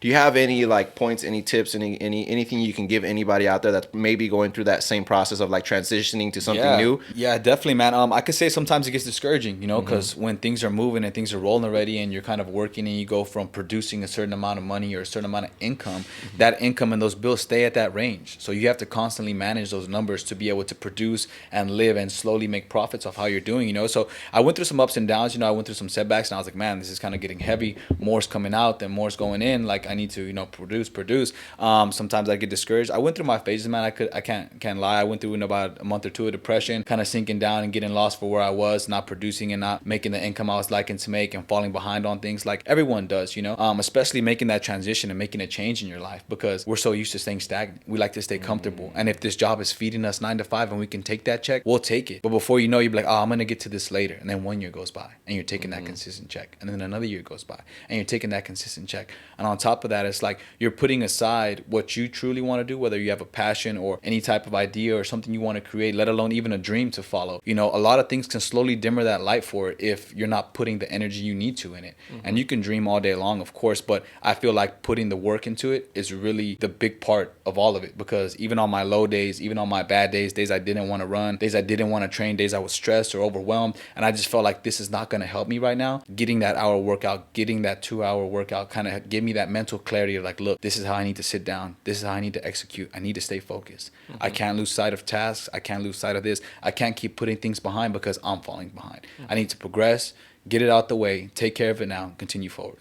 Do you have any like points, any tips, anything you can give anybody out there that's maybe going through that same process of like transitioning to something Yeah, new? yeah, definitely, man. I could say sometimes it gets discouraging, Mm-hmm. because when things are moving and things are rolling already, and you're kind of working, and you go from producing a certain amount of money or a certain amount of income, Mm-hmm. that income and those bills stay at that range. So you have to constantly manage those numbers to be able to produce and live and slowly make profits off how you're doing. So I went through some ups and downs. I went through some setbacks, and I was like, man, this is kind of getting heavy. More's coming out than more's going in. Like I need to, produce. Sometimes I get discouraged. I went through my phases, man. I can't lie. I went through in about a month or two of depression, kind of sinking down and getting lost for where I was, not producing and not making the income I was liking to make, and falling behind on things like everyone does. Especially making that transition and making a change in your life, because we're so used to staying stagnant. We like to stay comfortable, and if this job is feeding us 9 to 5 and we can take that check, we'll take it. But before you know, you'll be like, oh, I'm gonna get to this later, and then 1 year goes by, and you're taking that Mm-hmm. consistent check, and then another year goes by, and you're taking that consistent check, and on top of that, it's like you're putting aside what you truly want to do, whether you have a passion or any type of idea or something you want to create, let alone even a dream to follow. A lot of things can slowly dimmer that light for it if you're not putting the energy you need to in it. Mm-hmm. And you can dream all day long, of course, but I feel like putting the work into it is really the big part of all of it, because even on my low days, even on my bad days, days I didn't want to run, days I didn't want to train, days I was stressed or overwhelmed, and I just felt like this is not going to help me right now, getting that hour workout, getting that 2 hour workout kind of gave me that mental clarity of like, look, this is how I need to sit down, this is how I need to execute, I need to stay focused. I Mm-hmm. can't lose sight of tasks, I can't lose sight of this, I can't keep putting things behind because I'm falling behind. I Mm-hmm. need to progress, get it out the way, take care of it now, continue forward.